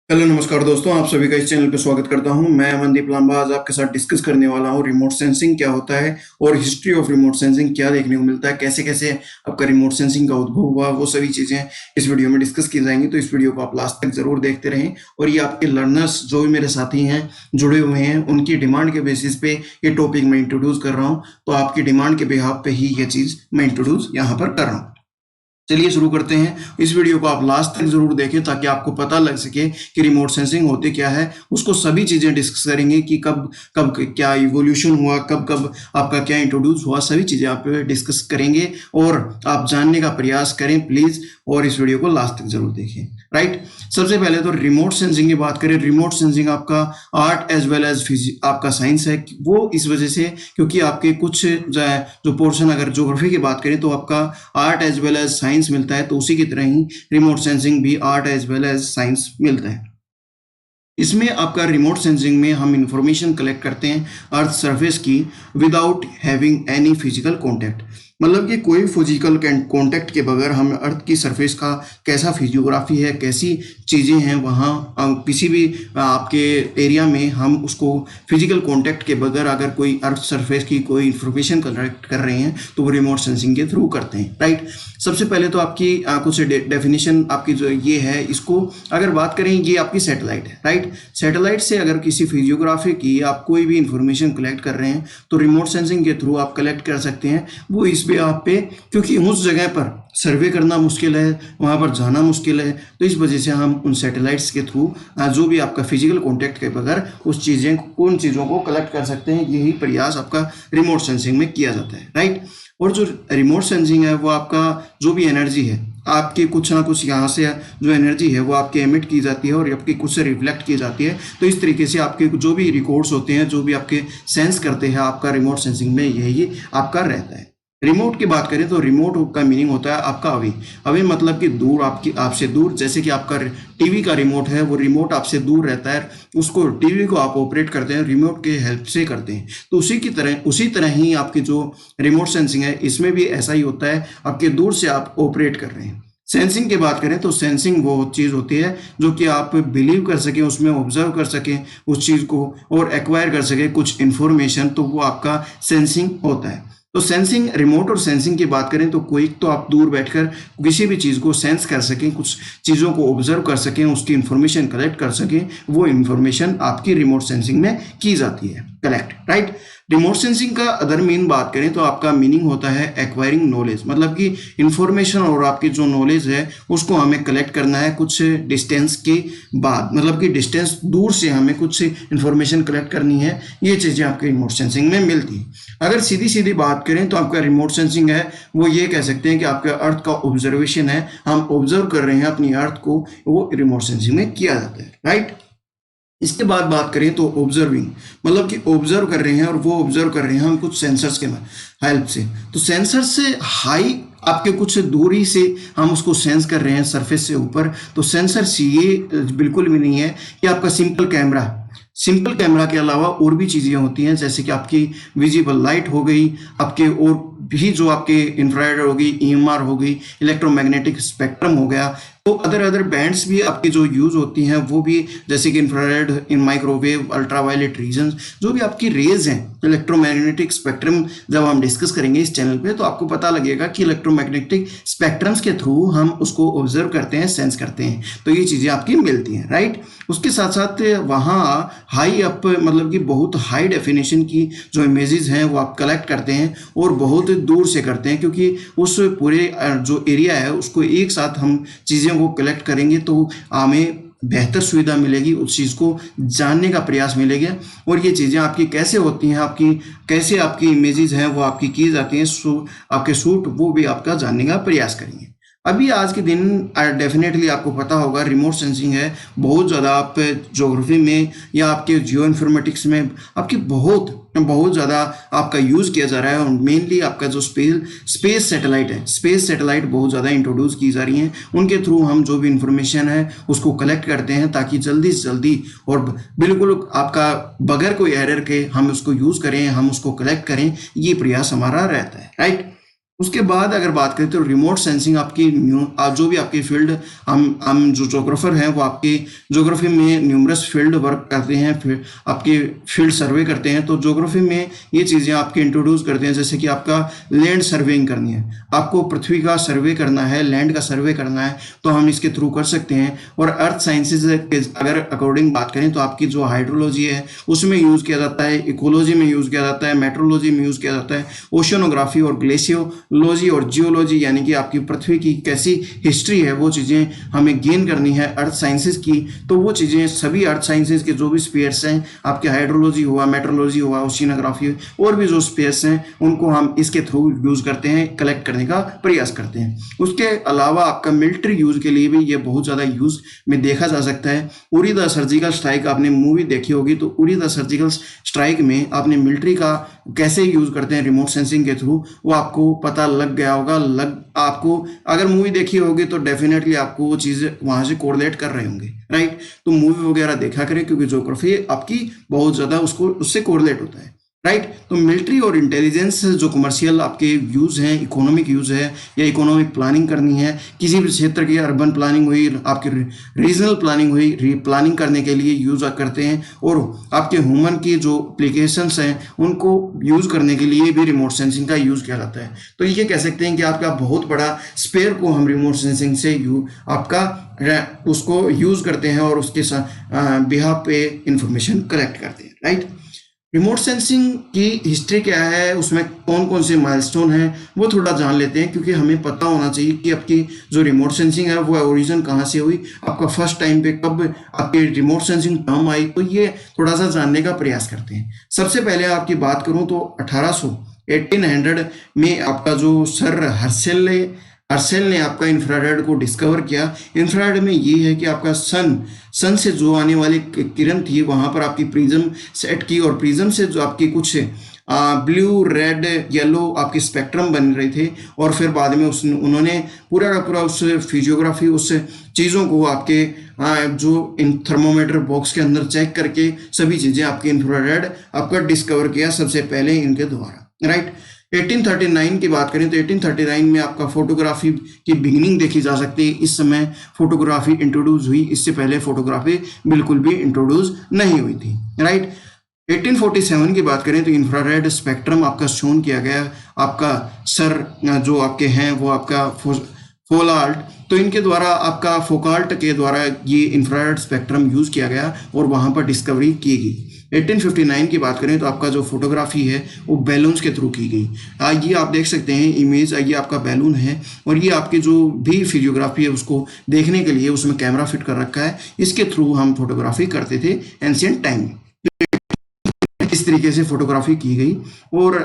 Hello नमस्कार दोस्तों, आप सभी का इस चैनल पे स्वागत करता हूं। मैं अमनदीप लांबा आज आपके साथ डिस्कस करने वाला हूं रिमोट सेंसिंग क्या होता है और हिस्ट्री ऑफ रिमोट सेंसिंग क्या देखने को मिलता है, कैसे कैसे आपका रिमोट सेंसिंग का उद्भव हुआ, वो सभी चीजें इस वीडियो में डिस्कस की जाएंगी। तो इस वीडियो को आप लास्ट तक जरूर देखते रहें। और ये आपके लर्नर्स जो भी मेरे साथी हैं जुड़े हुए हैं, उनकी डिमांड के बेसिस पे ये टॉपिक मैं इंट्रोड्यूस कर रहा हूँ। तो आपकी डिमांड के बिहाफ पे ही ये चीज मैं इंट्रोड्यूस यहाँ पर कर रहा हूँ। चलिए शुरू करते हैं। इस वीडियो को आप लास्ट तक जरूर देखें ताकि आपको पता लग सके कि रिमोट सेंसिंग होते क्या है। उसको सभी चीजें डिस्कस करेंगे कि कब कब क्या इवोल्यूशन हुआ, कब कब आपका क्या इंट्रोड्यूस हुआ, सभी चीजें आप डिस्कस करेंगे और आप जानने का प्रयास करें प्लीज। और इस वीडियो को लास्ट तक जरूर देखें। राइट, सबसे पहले तो रिमोट सेंसिंग की बात करें। रिमोट सेंसिंग आपका आर्ट एज वेल एज आपका साइंस है। वो इस वजह से क्योंकि आपके कुछ जो पोर्शन, अगर ज्योग्राफी की बात करें तो आपका art as well as science मिलता है, तो उसी की तरह ही रिमोट सेंसिंग भी art as well as science मिलता है। इसमें आपका रिमोट सेंसिंग में हम इंफॉर्मेशन कलेक्ट करते हैं अर्थ सरफेस की without having any physical contact. मतलब कि कोई फिजिकल कॉन्टैक्ट के बगैर हम अर्थ की सरफेस का कैसा फिजियोग्राफी है, कैसी चीज़ें हैं वहाँ किसी भी आपके एरिया में हम उसको फिजिकल कॉन्टैक्ट के बगैर अगर कोई अर्थ सरफेस की कोई इंफॉर्मेशन कलेक्ट कर रहे हैं तो वो रिमोट सेंसिंग के थ्रू करते हैं। राइट, सबसे पहले तो आपकी कुछ डेफिनेशन आपकी जो ये है, इसको अगर बात करें, ये आपकी सैटेलाइट है। राइट, सैटेलाइट से अगर किसी फिजियोग्राफी की आप कोई भी इंफॉर्मेशन कलेक्ट कर रहे हैं तो रिमोट सेंसिंग के थ्रू आप कलेक्ट कर सकते हैं। वो इस पे आप पे, क्योंकि उस जगह पर सर्वे करना मुश्किल है, वहाँ पर जाना मुश्किल है, तो इस वजह से हम उन सैटेलाइट्स के थ्रू जो भी आपका फिजिकल कॉन्टैक्ट के बगैर उन चीज़ों को कलेक्ट कर सकते हैं। यही प्रयास आपका रिमोट सेंसिंग में किया जाता है। राइट, और जो रिमोट सेंसिंग है वो आपका जो भी एनर्जी है आपकी कुछ ना कुछ यहाँ से जो एनर्जी है वो आपके एमिट की जाती है और आपकी कुछ से रिफ्लेक्ट की जाती है। तो इस तरीके से आपके जो भी रिकॉर्ड्स होते हैं, जो भी आपके सेंस करते हैं, आपका रिमोट सेंसिंग में यही आपका रहता है। रिमोट की बात करें तो रिमोट का मीनिंग होता है आपका अवे। अवे मतलब कि दूर, आपसे दूर। जैसे कि आपका टीवी का रिमोट है, वो रिमोट आपसे दूर रहता है, उसको टीवी को आप ऑपरेट करते हैं रिमोट के हेल्प से करते हैं। तो उसी तरह ही आपकी जो रिमोट सेंसिंग है, इसमें भी ऐसा ही होता है, आपके दूर से आप ऑपरेट कर रहे हैं। सेंसिंग की बात करें तो सेंसिंग वो चीज़ होती है जो कि आप बिलीव कर सकें, उसमें ऑब्जर्व कर सकें उस चीज़ को और एक्वायर कर सकें कुछ इन्फॉर्मेशन, तो वो आपका सेंसिंग होता है। तो सेंसिंग, रिमोट और सेंसिंग की बात करें तो कोई तो आप दूर बैठकर किसी भी चीज़ को सेंस कर सकें, कुछ चीज़ों को ऑब्जर्व कर सकें, उसकी इंफॉर्मेशन कलेक्ट कर सकें, वो इंफॉर्मेशन आपकी रिमोट सेंसिंग में की जाती है कलेक्ट। राइट, रिमोट सेंसिंग का अदर मीन बात करें तो आपका मीनिंग होता है एक्वायरिंग नॉलेज। मतलब कि इंफॉर्मेशन और आपकी जो नॉलेज है उसको हमें कलेक्ट करना है कुछ डिस्टेंस के बाद, मतलब कि डिस्टेंस दूर से हमें कुछ इंफॉर्मेशन कलेक्ट करनी है। ये चीज़ें आपके रिमोट सेंसिंग में मिलती है। अगर सीधी सीधी बात करें तो आपका रिमोट सेंसिंग है वो ये कह सकते हैं कि आपका अर्थ का ऑब्जर्वेशन है, हम ऑब्जर्व कर रहे हैं अपनी अर्थ को, वो रिमोट सेंसिंग में किया जाता है। राइट, इसके बाद बात करें तो ऑब्जर्विंग, मतलब कि ऑब्जर्व कर रहे हैं और वो ऑब्जर्व कर रहे हैं हम कुछ सेंसर्स के हेल्प से। तो सेंसर से हाई आपके कुछ दूरी से हम उसको सेंस कर रहे हैं सरफेस से ऊपर। तो सेंसर से ये बिल्कुल भी नहीं है कि आपका सिंपल कैमरा के अलावा और भी चीज़ें होती हैं, जैसे कि आपकी विजिबल लाइट हो गई, आपके और भी जो आपके इंफ्रारेड हो गई, ईएमआर हो गई, इलेक्ट्रोमैग्नेटिक स्पेक्ट्रम हो गया। तो अदर बैंड्स भी आपकी जो यूज होती हैं वो भी, जैसे कि इंफ्रारेड, इन माइक्रोवेव, अल्ट्रावायलेट रीजन, जो भी आपकी रेज हैं, इलेक्ट्रोमैग्नेटिक स्पेक्ट्रम जब हम डिस्कस करेंगे इस चैनल पे तो आपको पता लगेगा कि इलेक्ट्रोमैग्नेटिक स्पेक्ट्रम्स के थ्रू हम उसको ऑब्जर्व करते हैं, सेंस करते हैं। तो ये चीज़ें आपकी मिलती हैं। राइट, उसके साथ साथ वहाँ हाई अप, मतलब कि बहुत हाई डेफिनेशन की जो इमेजेस हैं वो आप कलेक्ट करते हैं और बहुत दूर से करते हैं, क्योंकि उस पूरे जो एरिया है उसको एक साथ हम चीज़ें को कलेक्ट करेंगे तो हमें बेहतर सुविधा मिलेगी, उस चीज़ को जानने का प्रयास मिलेगा। और ये चीज़ें आपकी कैसे होती हैं, आपकी कैसे आपकी इमेजेस हैं वो आपकी की जाती हैं, आपके शूट, वो भी आपका जानने का प्रयास करेंगे। अभी आज के दिन डेफिनेटली आपको पता होगा रिमोट सेंसिंग है बहुत ज़्यादा आप ज्योग्राफी में या आपके जियो इन्फॉर्मेटिक्स में आपकी बहुत ज़्यादा आपका यूज़ किया जा रहा है। और मेनली आपका जो स्पेस सैटेलाइट है, स्पेस सैटेलाइट बहुत ज़्यादा इंट्रोड्यूस की जा रही हैं। उनके थ्रू हम जो भी इंफॉर्मेशन है उसको कलेक्ट करते हैं ताकि जल्दी से जल्दी और बिल्कुल आपका बगैर कोई एरर के हम उसको यूज़ करें, हम उसको कलेक्ट करें, ये प्रयास हमारा रहता है। राइट, उसके बाद अगर बात करें तो रिमोट सेंसिंग आपकी जो भी आपकी फील्ड, हम जो जोग्राफर हैं वो आपकी जोग्राफी में न्यूमरस फील्ड वर्क करते हैं, फिर आपकी फील्ड सर्वे करते हैं। तो जोग्राफी में ये चीज़ें आपके इंट्रोड्यूस करते हैं, जैसे कि आपका लैंड सर्वेइंग करनी है, आपको पृथ्वी का सर्वे करना है, लैंड का सर्वे करना है, तो हम इसके थ्रू कर सकते हैं। और अर्थ साइंसेज के अगर अकॉर्डिंग बात करें तो आपकी जो हाइड्रोलॉजी है उसमें यूज़ किया जाता है, इकोलॉजी में यूज़ किया जाता है, मेट्रोलॉजी में यूज़ किया जाता है, ओशियनोग्राफी और ग्लेशियोलॉजी और जियोलॉजी, यानी कि आपकी पृथ्वी की कैसी हिस्ट्री है वो चीज़ें हमें गेन करनी है अर्थ साइंसेज की। तो वो चीज़ें सभी अर्थ साइंसेज के जो भी स्पेयर्स हैं, आपके हाइड्रोलॉजी हुआ, मेट्रोलॉजी हुआ, ओशियनोग्राफी और भी जो स्पेयर्स हैं, उनको हम इसके थ्रू यूज़ करते हैं, कलेक्ट करने का प्रयास करते हैं। उसके अलावा आपका मिलिट्री यूज़ के लिए भी ये बहुत ज़्यादा यूज़ में देखा जा सकता है। उरी द सर्जिकल स्ट्राइक आपने मूवी देखी होगी, तो उरी द सर्जिकल स्ट्राइक में आपने मिलिट्री का कैसे यूज़ करते हैं रिमोट सेंसिंग के थ्रू, वो आपको पता लग गया होगा। आपको अगर मूवी देखी होगी तो डेफिनेटली आपको वो चीज़ें वहाँ से कोरिलेट कर रहे होंगे, राइट। तो मूवी वगैरह देखा करें, क्योंकि ज्योग्राफी आपकी बहुत ज़्यादा उससे कोरिलेट होता है, राइट। तो मिलिट्री और इंटेलिजेंस जो कमर्शियल आपके यूज़ हैं, इकोनॉमिक यूज़ है, या इकोनॉमिक प्लानिंग करनी है, किसी भी क्षेत्र की अर्बन प्लानिंग हुई, आपकी रीजनल प्लानिंग हुई, प्लानिंग करने के लिए यूज़ करते हैं। और आपके ह्यूमन की जो एप्लीकेशंस हैं उनको यूज़ करने के लिए भी रिमोट सेंसिंग का यूज़ किया जाता है। तो ये कह सकते हैं कि आपका बहुत बड़ा स्पेयर को हम रिमोट सेंसिंग से आपका उसको यूज़ करते हैं और उसके बिहाफ पे इंफॉर्मेशन कलेक्ट करते हैं, राइट। रिमोट सेंसिंग की हिस्ट्री क्या है, उसमें कौन कौन से माइलस्टोन हैं, वो थोड़ा जान लेते हैं, क्योंकि हमें पता होना चाहिए कि आपकी जो रिमोट सेंसिंग है वो ओरिजिन कहाँ से हुई, आपका फर्स्ट टाइम पे कब आपकी रिमोट सेंसिंग टर्म आई। तो ये थोड़ा सा जानने का प्रयास करते हैं। सबसे पहले आपकी बात करूँ तो 1800 में आपका जो सर हर्सेल ने आपका इंफ्रारेड को डिस्कवर किया। इंफ्रारेड में ये है कि आपका सन से जो आने वाली किरण थी वहाँ पर आपकी प्रिज्म सेट की, और प्रिज्म से जो आपकी कुछ ब्लू, रेड, येलो आपकी स्पेक्ट्रम बन रहे थे। और फिर बाद में उन्होंने पूरा का पूरा उस फिजियोग्राफी, उस चीज़ों को आपके जो इन थर्मोमीटर बॉक्स के अंदर चेक करके सभी चीज़ें आपके इंफ्रारेड आपका डिस्कवर किया सबसे पहले इनके द्वारा, राइट। 1839 की बात करें तो 1839 में आपका फोटोग्राफी की बिगिनिंग देखी जा सकती है। इस समय फोटोग्राफी इंट्रोड्यूस हुई, इससे पहले फोटोग्राफी बिल्कुल भी इंट्रोड्यूस नहीं हुई थी, राइट। 1847 की बात करें तो इंफ्रारेड स्पेक्ट्रम आपका शोन किया गया। आपका सर जो आपके हैं वो आपका फोलाल्ट, तो इनके द्वारा आपका फोकाल्ट के द्वारा ये इंफ्रारेड स्पेक्ट्रम यूज़ किया गया और वहाँ पर डिस्कवरी की गई। 1859 की बात करें तो आपका जो फोटोग्राफी है वो बैलून्स के थ्रू की गई। ये आप देख सकते हैं इमेज, ये आपका बैलून है और ये आपकी जो भी फिजियोग्राफी है उसको देखने के लिए उसमें कैमरा फिट कर रखा है। इसके थ्रू हम फोटोग्राफी करते थे एंशिएंट टाइम में। इस तरीके से फोटोग्राफी की गई। और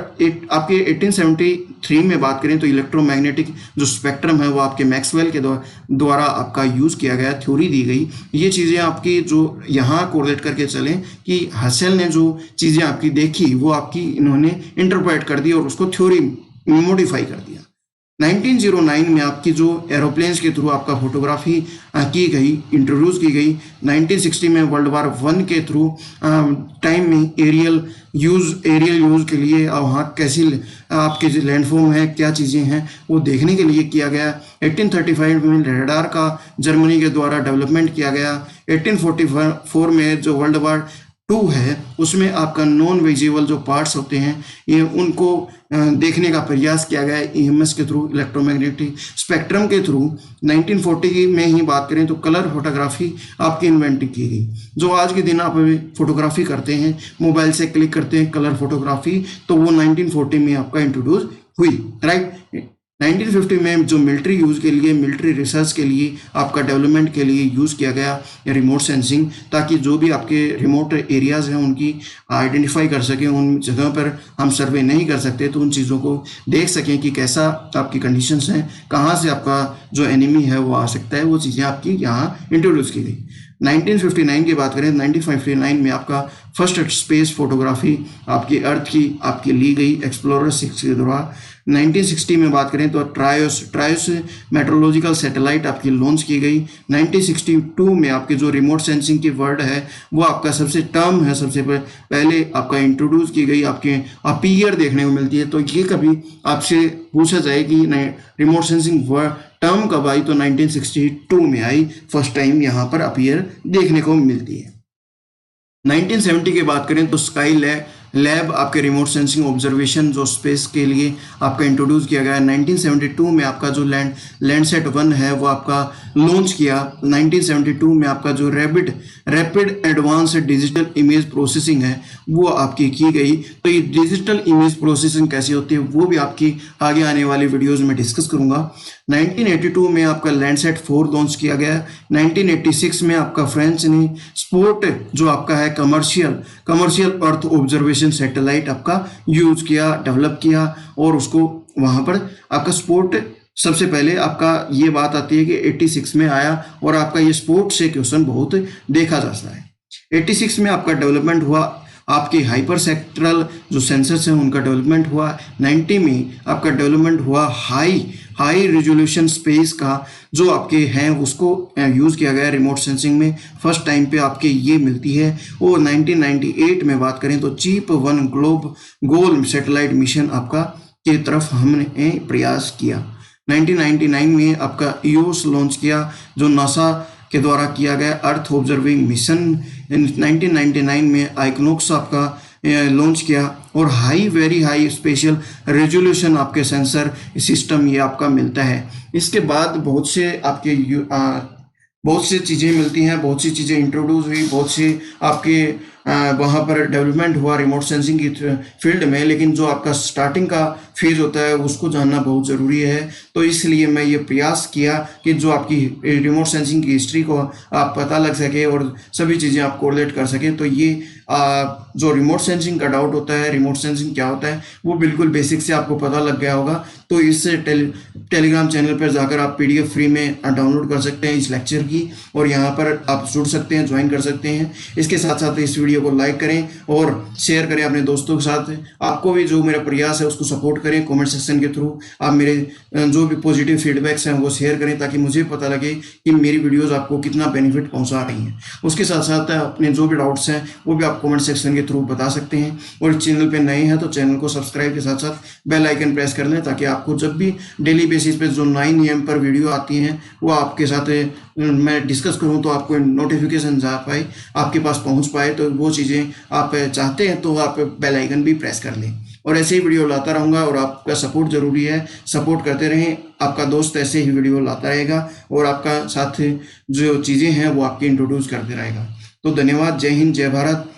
आपके 1873 में बात करें तो इलेक्ट्रोमैग्नेटिक जो स्पेक्ट्रम है वो आपके मैक्सवेल के द्वारा आपका यूज़ किया गया, थ्योरी दी गई। ये चीज़ें आपकी जो यहाँ कोरिलेट करके चलें कि हसेल ने जो चीज़ें आपकी देखी वो आपकी इन्होंने इंटरप्रेट कर दी और उसको थ्योरी मॉडिफाई कर दिया। 1909 में आपकी जो एरोप्लेन्स के थ्रू आपका फोटोग्राफी की गई, इंट्रोड्यूस की गई। 1960 में वर्ल्ड वार 1 के थ्रू टाइम में एरियल यूज़ के लिए वहाँ कैसी आपके जो लैंडफॉर्म है, क्या चीज़ें हैं वो देखने के लिए किया गया। 1835 में रेडार का जर्मनी के द्वारा डेवलपमेंट किया गया। 1844 में जो वर्ल्ड वार 2 है उसमें आपका नॉन विजिबल जो पार्ट्स होते हैं ये उनको देखने का प्रयास किया गया EMS के थ्रू, इलेक्ट्रोमैग्नेटिक स्पेक्ट्रम के थ्रू। 1940 में ही बात करें तो कलर फोटोग्राफी आपकी इन्वेंट की गई। जो आज के दिन आप फोटोग्राफी करते हैं, मोबाइल से क्लिक करते हैं कलर फोटोग्राफी, तो वो 1940 में आपका इंट्रोड्यूस हुई, राइट। 1950 में जो मिलिट्री यूज़ के लिए, मिलिट्री रिसर्च के लिए, आपका डेवलपमेंट के लिए यूज़ किया गया रिमोट सेंसिंग, ताकि जो भी आपके रिमोट एरियाज़ हैं उनकी आइडेंटिफाई कर सकें। उन जगह पर हम सर्वे नहीं कर सकते तो उन चीज़ों को देख सकें कि कैसा आपकी कंडीशंस हैं, कहाँ से आपका जो एनिमी है वो आ सकता है, वो चीज़ें आपकी यहाँ इंट्रोड्यूस की गई। 1959 की बात करें, 1959 में आपका फर्स्ट स्पेस फोटोग्राफी आपकी अर्थ की आपकी ली गई एक्सप्लोरर 6 के द्वारा। 1960 में बात करें तो ट्रायोस मेट्रोलॉजिकल सैटेलाइट आपकी लॉन्च की गई। 1962 में आपके जो रिमोट सेंसिंग की वर्ड है वो आपका सबसे टर्म है, सबसे पहले आपका इंट्रोड्यूस की गई, आपके अपीयर देखने को मिलती है। तो ये कभी आपसे पूछा जाए कि रिमोट सेंसिंग वर्ड टर्म कब आई, तो 1962 में आई, फर्स्ट टाइम यहाँ पर अपीयर देखने को मिलती है। 1970 की बात करें तो स्काई लैब आपके रिमोट सेंसिंग ऑब्जर्वेशन जो स्पेस के लिए आपका इंट्रोड्यूस किया गया है। 1972 में आपका जो लैंडसैट 1 है वो आपका लॉन्च किया। 1972 में आपका जो rapid advance digital image processing है वो आपकी की गई। तो ये डिजिटल इमेज प्रोसेसिंग कैसी होती है वो भी आपकी आगे आने वाली वीडियोस में डिस्कस करूंगा। 1982 में आपका लैंडसैट 4 लॉन्च किया गया। 1986 में आपका फ्रेंच ने स्पोर्ट जो आपका है कमर्शियल अर्थ ऑब्जर्वेशन सैटेलाइट आपका यूज किया, डेवलप किया, और उसको वहां पर आपका स्पोर्ट सबसे पहले आपका ये बात आती है कि 86 में आया, और आपका ये स्पोर्ट से क्वेश्चन बहुत देखा जाता है। 86 में आपका डेवलपमेंट हुआ, आपके हाइपर सेक्टरल जो सेंसर्स हैं उनका डेवलपमेंट हुआ। 90 में आपका डेवलपमेंट हुआ हाई रिजोल्यूशन स्पेस का जो आपके हैं उसको यूज़ किया गया रिमोट सेंसिंग में, फर्स्ट टाइम पे आपके ये मिलती है। और 1998 में बात करें तो चीप 1 गोल सैटेलाइट मिशन आपका की तरफ हमने प्रयास किया। 1999 में आपका ईओस लॉन्च किया जो नासा के द्वारा किया गया अर्थ ऑब्जर्विंग मिशन। 1999 में आइकनोक्स आपका लॉन्च किया, और वेरी हाई स्पेशल रेजोल्यूशन आपके सेंसर सिस्टम ये आपका मिलता है। इसके बाद बहुत से चीज़ें मिलती हैं, बहुत सी चीज़ें इंट्रोड्यूस हुई, बहुत से आपके वहाँ पर डेवलपमेंट हुआ रिमोट सेंसिंग की फील्ड में। लेकिन जो आपका स्टार्टिंग का फेज होता है उसको जानना बहुत ज़रूरी है। तो इसलिए मैं ये प्रयास किया कि जो आपकी रिमोट सेंसिंग की हिस्ट्री को आप पता लग सके और सभी चीज़ें आप कोरिलेट कर सकें। तो ये जो रिमोट सेंसिंग का डाउट होता है, रिमोट सेंसिंग क्या होता है, वो बिल्कुल बेसिक से आपको पता लग गया होगा। तो इस टेलीग्राम चैनल पर जाकर आप PDF फ्री में डाउनलोड कर सकते हैं इस लेक्चर की, और यहाँ पर आप जुड़ सकते हैं, ज्वाइन कर सकते हैं। इसके साथ साथ इस वीडियो को लाइक करें और शेयर करें अपने दोस्तों के साथ। आपको भी जो मेरा प्रयास है उसको सपोर्ट करें, कमेंट सेक्शन के थ्रू आप मेरे जो भी पॉजिटिव फीडबैक्स हैं वो शेयर करें, ताकि मुझे पता लगे कि मेरी वीडियोस आपको कितना बेनिफिट पहुंचा रही हैं। उसके साथ साथ अपने जो भी डाउट्स हैं वो भी आप कमेंट सेक्शन के थ्रू बता सकते हैं। और इस चैनल पे नए हैं तो चैनल को सब्सक्राइब के साथ साथ बेल आइकन प्रेस कर लें, ताकि आपको जब भी डेली बेसिस पे जो 9 AM पर वीडियो आती हैं वो आपके साथ मैं डिस्कस करूं तो आपको नोटिफिकेशन जा पाए, आपके पास पहुंच पाए। तो वो चीज़ें आप चाहते हैं तो आप बेल आइकन भी प्रेस कर लें, और ऐसे ही वीडियो लाता रहूँगा। और आपका सपोर्ट ज़रूरी है, सपोर्ट करते रहें, आपका दोस्त ऐसे ही वीडियो लाता रहेगा और आपका साथ जो चीज़ें हैं वो आपकी इंट्रोड्यूस करते रहेगा। तो धन्यवाद, जय हिंद, जय भारत।